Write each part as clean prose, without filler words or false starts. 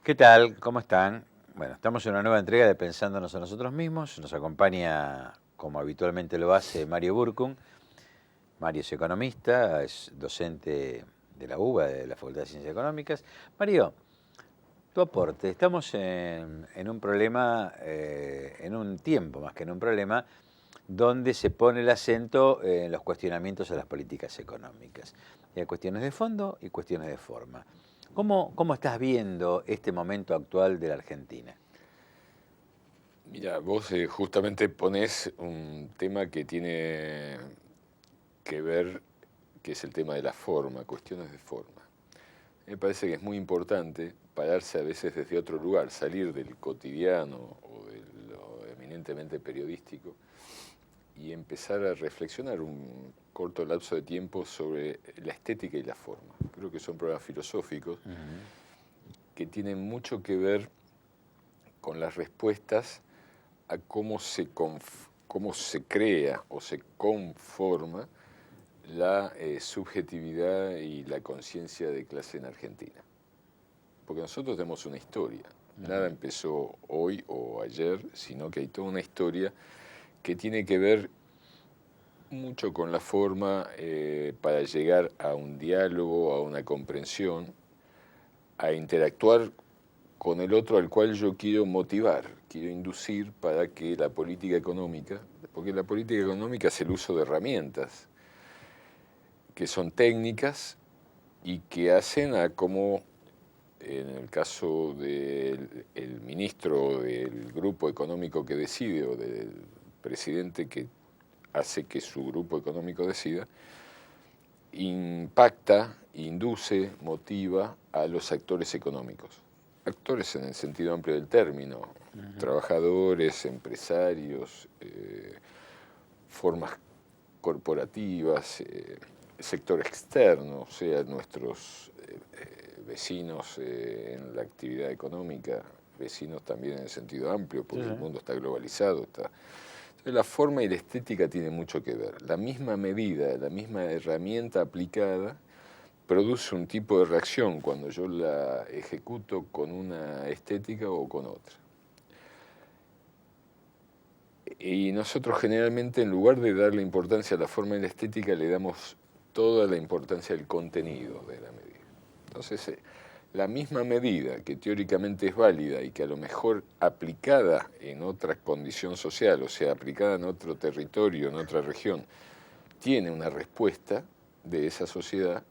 ¿Qué tal? ¿Cómo están? Bueno, estamos en una nueva entrega de Pensándonos a nosotros mismos. Nos acompaña, como habitualmente lo hace, Mario Burkun. Mario es economista, es docente de la UBA, de la Facultad de Ciencias Económicas. Mario, tu aporte. Estamos en un problema, en un tiempo más que en un problema, donde se pone el acento en los cuestionamientos a las políticas económicas. Y hay cuestiones de fondo y cuestiones de forma. ¿Cómo estás viendo este momento actual de la Argentina? Mira, vos justamente ponés un tema que tiene que ver, que es el tema de la forma, cuestiones de forma. Me parece que es muy importante pararse a veces desde otro lugar, salir del cotidiano o de lo eminentemente periodístico y empezar a reflexionar un corto lapso de tiempo sobre la estética y la forma. Creo que son problemas filosóficos que tienen mucho que ver con las respuestas a cómo se crea o se conforma la subjetividad y la conciencia de clase en Argentina. Porque nosotros tenemos una historia. Nada empezó hoy o ayer, sino que hay toda una historia que tiene que ver mucho con la forma para llegar a un diálogo, a una comprensión, a interactuar con el otro al cual yo quiero motivar, quiero inducir para que la política económica, porque la política económica es el uso de herramientas que son técnicas y que hacen a como, en el caso del ministro del grupo económico que decide o del presidente que hace que su grupo económico decida, impacta, induce, motiva a los actores económicos. Actores en el sentido amplio del término, trabajadores, empresarios, formas corporativas, sector externo, o sea, nuestros vecinos en la actividad económica, vecinos también en el sentido amplio, porque el mundo está globalizado. Entonces, la forma y la estética tienen mucho que ver. La misma medida, la misma herramienta aplicada produce un tipo de reacción cuando yo la ejecuto con una estética o con otra. Y nosotros generalmente, en lugar de darle importancia a la forma y la estética, le damos toda la importancia al contenido de la medida. Entonces, la misma medida que teóricamente es válida y que a lo mejor aplicada en otra condición social, o sea, aplicada en otro territorio, en otra región, tiene una respuesta de esa sociedad,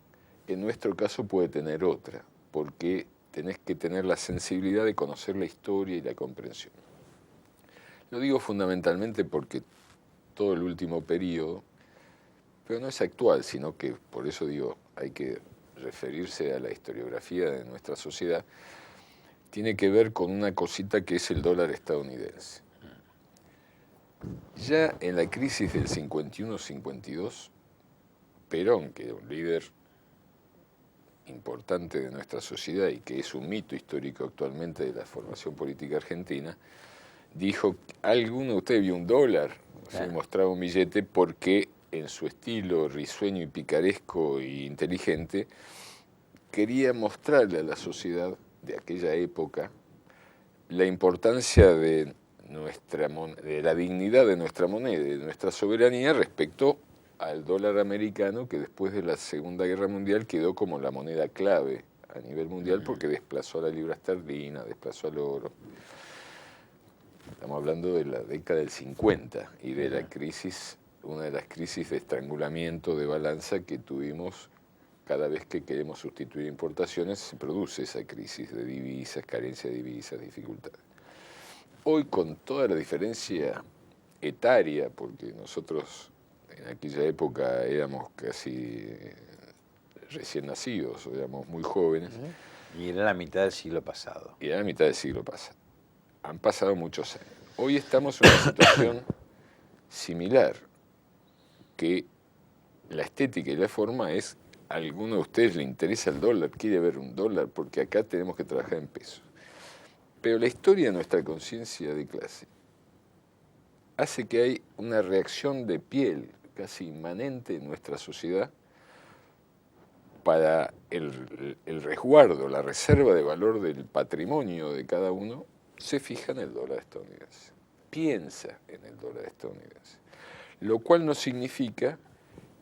en nuestro caso puede tener otra, porque tenés que tener la sensibilidad de conocer la historia y la comprensión. Lo digo fundamentalmente porque todo el último periodo, pero no es actual, sino que por eso digo, hay que referirse a la historiografía de nuestra sociedad, tiene que ver con una cosita que es el dólar estadounidense. Ya en la crisis del 51-52, Perón, que era un líder importante de nuestra sociedad y que es un mito histórico actualmente de la formación política argentina, dijo, ¿alguno de ustedes vio un dólar? Se mostraba un billete porque en su estilo risueño y picaresco e inteligente, quería mostrarle a la sociedad de aquella época la importancia de la dignidad de nuestra moneda, de nuestra soberanía respecto al dólar americano, que después de la Segunda Guerra Mundial quedó como la moneda clave a nivel mundial porque desplazó a la libra esterlina, desplazó al oro. Estamos hablando de la década del 50 y de la crisis, una de las crisis de estrangulamiento de balanza que tuvimos cada vez que queremos sustituir importaciones, se produce esa crisis de divisas, carencia de divisas, dificultades. Hoy, con toda la diferencia etaria, porque nosotros en aquella época éramos casi recién nacidos, o éramos muy jóvenes. Y era la mitad del siglo pasado. Y era la mitad del siglo pasado. Han pasado muchos años. Hoy estamos en una situación similar, que la estética y la forma es, a alguno de ustedes le interesa el dólar, quiere ver un dólar, porque acá tenemos que trabajar en pesos. Pero la historia de nuestra conciencia de clase hace que hay una reacción de piel casi inmanente en nuestra sociedad para el resguardo, la reserva de valor del patrimonio de cada uno se fija en el dólar estadounidense, piensa en el dólar estadounidense, lo cual no significa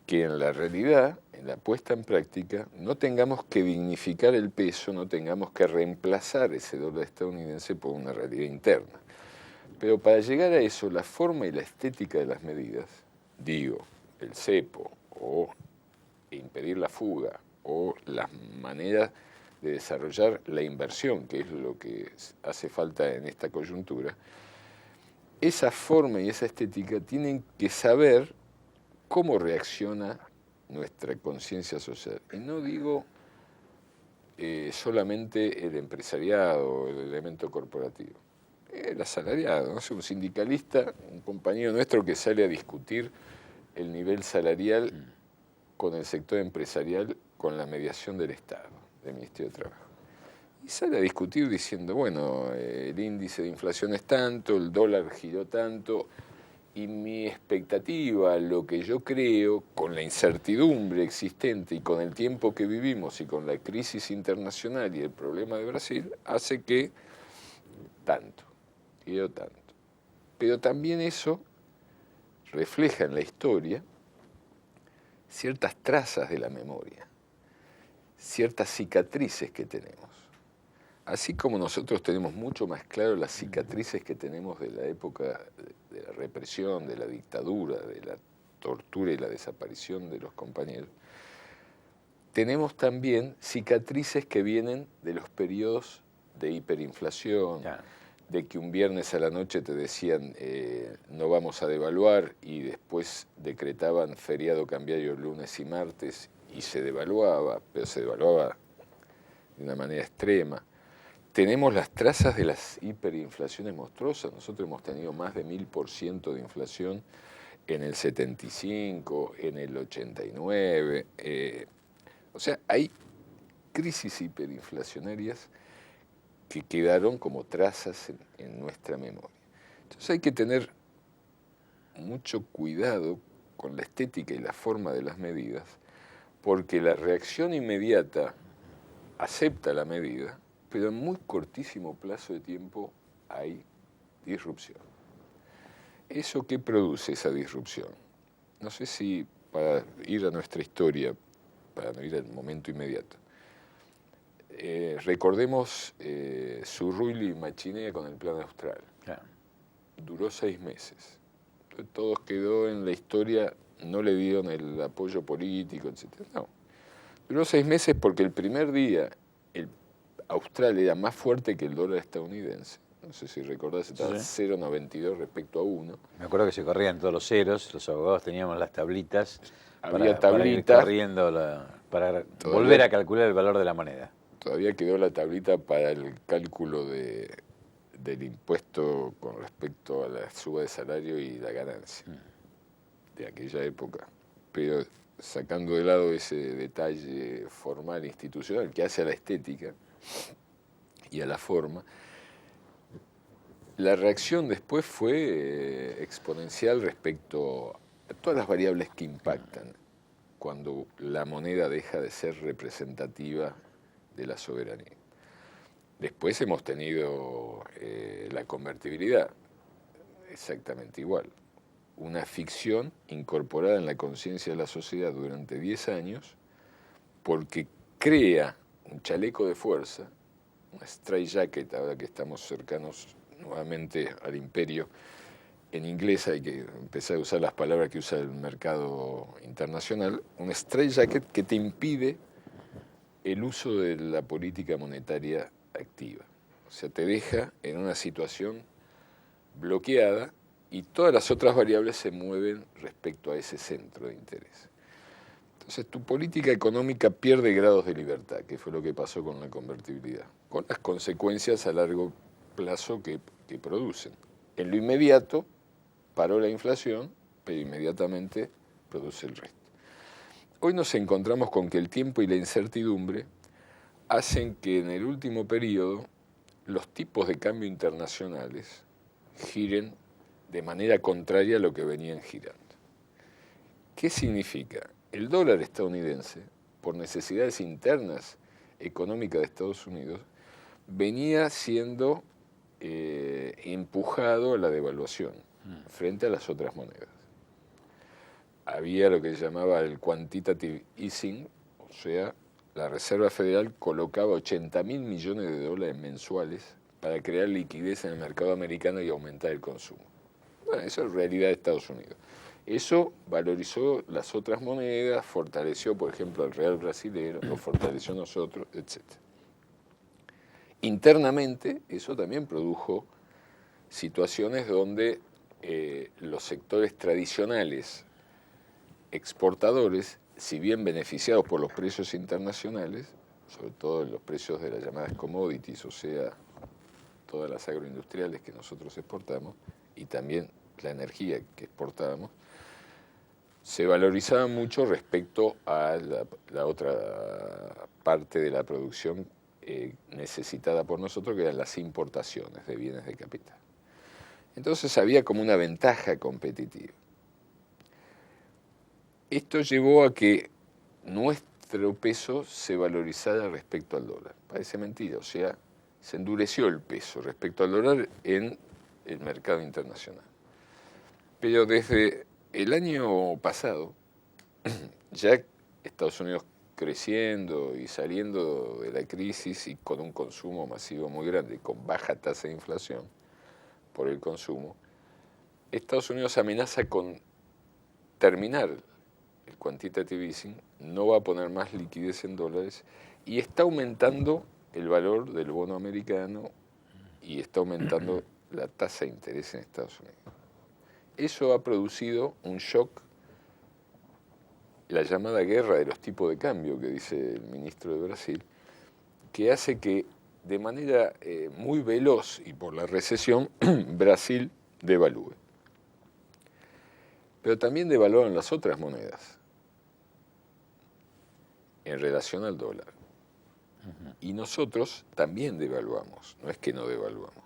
que en la realidad, en la puesta en práctica, no tengamos que dignificar el peso, no tengamos que reemplazar ese dólar estadounidense por una realidad interna. Pero para llegar a eso, la forma y la estética de las medidas, digo, el cepo o impedir la fuga o las maneras de desarrollar la inversión, que es lo que hace falta en esta coyuntura, esa forma y esa estética tienen que saber cómo reacciona nuestra conciencia social. Y no digo solamente el empresariado, el elemento corporativo. El asalariado, ¿no? Un sindicalista, un compañero nuestro que sale a discutir el nivel salarial con el sector empresarial con la mediación del Estado, del Ministerio de Trabajo. Y sale a discutir diciendo, bueno, el índice de inflación es tanto, el dólar giró tanto, y mi expectativa, lo que yo creo, con la incertidumbre existente y con el tiempo que vivimos y con la crisis internacional y el problema de Brasil, hace que tanto. Tanto. Pero también eso refleja en la historia ciertas trazas de la memoria, ciertas cicatrices que tenemos. Así como nosotros tenemos mucho más claro las cicatrices que tenemos de la época de la represión, de la dictadura, de la tortura y la desaparición de los compañeros, tenemos también cicatrices que vienen de los periodos de hiperinflación, de que un viernes a la noche te decían no vamos a devaluar y después decretaban feriado cambiario lunes y martes y se devaluaba, pero se devaluaba de una manera extrema. Tenemos las trazas de las hiperinflaciones monstruosas. Nosotros hemos tenido más de 1000% de inflación en el 75, en el 89. O sea, hay crisis hiperinflacionarias que quedaron como trazas en nuestra memoria. Entonces hay que tener mucho cuidado con la estética y la forma de las medidas, porque la reacción inmediata acepta la medida, pero en muy cortísimo plazo de tiempo hay disrupción. ¿Eso qué produce esa disrupción? No sé si para ir a nuestra historia, para no ir al momento inmediato, recordemos Zurruy y Machinea con el Plan Austral. Duró 6 meses. Todo quedó en la historia, no le dieron el apoyo político, etc. No. Duró 6 meses porque el primer día el Austral era más fuerte que el dólar estadounidense. No sé si recordás, estaba 0,92 respecto a 1. Me acuerdo que se corrían todos los ceros, los abogados teníamos las tablitas. Había para ir corriendo, para volver a calcular el valor de la moneda. Todavía quedó la tablita para el cálculo del impuesto con respecto a la suba de salario y la ganancia de aquella época. Pero sacando de lado ese detalle formal e institucional que hace a la estética y a la forma, la reacción después fue exponencial respecto a todas las variables que impactan cuando la moneda deja de ser representativa de la soberanía. Después hemos tenido la convertibilidad, exactamente igual. Una ficción incorporada en la conciencia de la sociedad durante 10 años porque crea un chaleco de fuerza, una straitjacket, ahora que estamos cercanos nuevamente al imperio. En inglés hay que empezar a usar las palabras que usa el mercado internacional. Un straitjacket que te impide el uso de la política monetaria activa. O sea, te deja en una situación bloqueada y todas las otras variables se mueven respecto a ese centro de interés. Entonces, tu política económica pierde grados de libertad, que fue lo que pasó con la convertibilidad, con las consecuencias a largo plazo que producen. En lo inmediato, paró la inflación, pero inmediatamente produce el resto. Hoy nos encontramos con que el tiempo y la incertidumbre hacen que en el último periodo los tipos de cambio internacionales giren de manera contraria a lo que venían girando. ¿Qué significa? El dólar estadounidense por necesidades internas económicas de Estados Unidos, venía siendo empujado a la devaluación frente a las otras monedas. Había lo que se llamaba el quantitative easing, o sea, la Reserva Federal colocaba 80.000 millones de dólares mensuales para crear liquidez en el mercado americano y aumentar el consumo. Bueno, eso es realidad de Estados Unidos. Eso valorizó las otras monedas, fortaleció, por ejemplo, al real brasilero, lo fortaleció a nosotros, etc. Internamente, eso también produjo situaciones donde los sectores tradicionales exportadores, si bien beneficiados por los precios internacionales, sobre todo en los precios de las llamadas commodities, o sea, todas las agroindustriales que nosotros exportamos, y también la energía que exportábamos, se valorizaba mucho respecto a la otra parte de la producción necesitada por nosotros, que eran las importaciones de bienes de capital. Entonces había como una ventaja competitiva. Esto llevó a que nuestro peso se valorizara respecto al dólar. Parece mentira, o sea, se endureció el peso respecto al dólar en el mercado internacional. Pero desde el año pasado, ya Estados Unidos creciendo y saliendo de la crisis y con un consumo masivo muy grande, con baja tasa de inflación por el consumo, Estados Unidos amenaza con terminar el quantitative easing, no va a poner más liquidez en dólares y está aumentando el valor del bono americano y está aumentando la tasa de interés en Estados Unidos. Eso ha producido un shock, la llamada guerra de los tipos de cambio que dice el ministro de Brasil, que hace que de manera muy veloz y por la recesión Brasil devalúe. Pero también devalúan las otras monedas en relación al dólar. Y nosotros también devaluamos, no es que no devaluamos.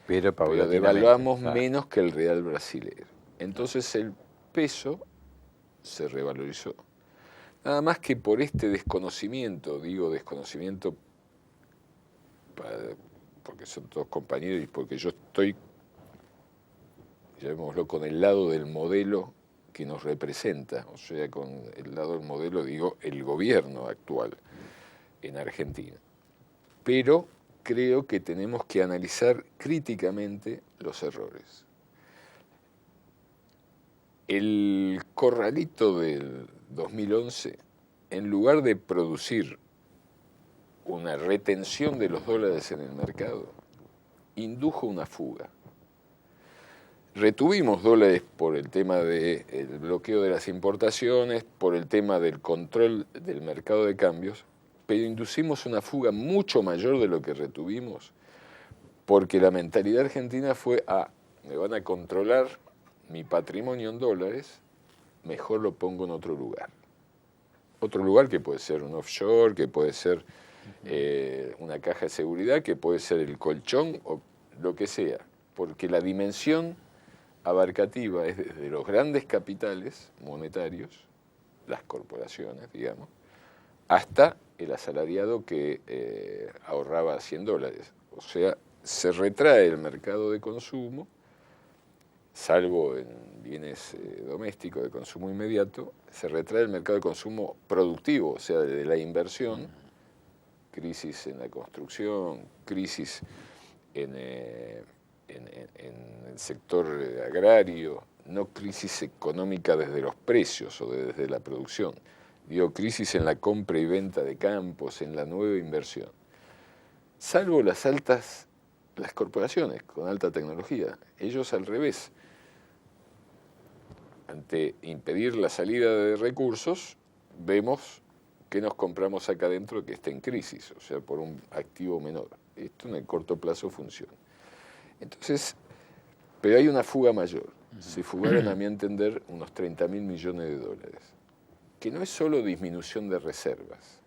Pero devaluamos menos que el real brasilero. Entonces el peso se revalorizó. Nada más que por este desconocimiento, digo desconocimiento porque son todos compañeros y porque yo estoy, llamémoslo, con el lado del modelo que nos representa, o sea, con el lado del modelo, digo, el gobierno actual en Argentina. Pero creo que tenemos que analizar críticamente los errores. El corralito del 2011, en lugar de producir una retención de los dólares en el mercado, indujo una fuga. Retuvimos dólares por el tema del bloqueo de las importaciones, por el tema del control del mercado de cambios, pero inducimos una fuga mucho mayor de lo que retuvimos, porque la mentalidad argentina fue, me van a controlar mi patrimonio en dólares, mejor lo pongo en otro lugar. Otro lugar que puede ser un offshore, que puede ser una caja de seguridad, que puede ser el colchón o lo que sea, porque la dimensión abarcativa es desde los grandes capitales monetarios, las corporaciones, digamos, hasta el asalariado que ahorraba 100 dólares. O sea, se retrae el mercado de consumo, salvo en bienes domésticos de consumo inmediato, se retrae el mercado de consumo productivo, o sea, de la inversión, crisis en la construcción, crisis en el sector agrario, no crisis económica desde los precios o desde la producción, digo crisis en la compra y venta de campos, en la nueva inversión. Salvo las corporaciones con alta tecnología, ellos al revés. Ante impedir la salida de recursos, vemos que nos compramos acá adentro que está en crisis, o sea, por un activo menor. Esto en el corto plazo funciona. Entonces, pero hay una fuga mayor. Se fugaron, a mi entender, unos 30.000 millones de dólares, que no es solo disminución de reservas,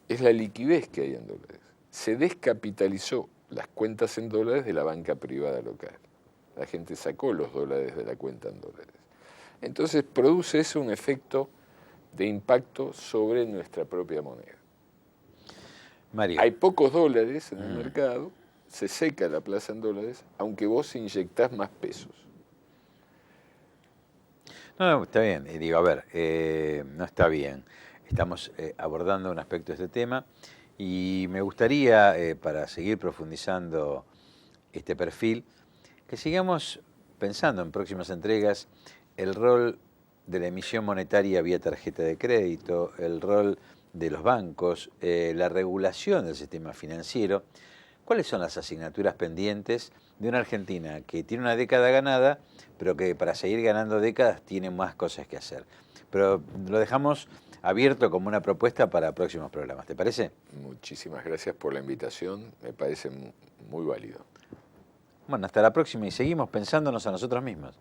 es la liquidez que hay en dólares. Se descapitalizó las cuentas en dólares de la banca privada local. La gente sacó los dólares de la cuenta en dólares. Entonces produce eso un efecto de impacto sobre nuestra propia moneda. Mario. Hay pocos dólares en el mercado, se seca la plaza en dólares, aunque vos inyectás más pesos. No, está bien. Digo, a ver, no está bien. Estamos abordando un aspecto de este tema y me gustaría, para seguir profundizando este perfil, que sigamos pensando en próximas entregas el rol de la emisión monetaria vía tarjeta de crédito, el rol de los bancos, la regulación del sistema financiero. ¿Cuáles son las asignaturas pendientes de una Argentina que tiene una década ganada, pero que para seguir ganando décadas tiene más cosas que hacer? Pero lo dejamos abierto como una propuesta para próximos programas, ¿te parece? Muchísimas gracias por la invitación, me parece muy válido. Bueno, hasta la próxima y seguimos pensándonos a nosotros mismos.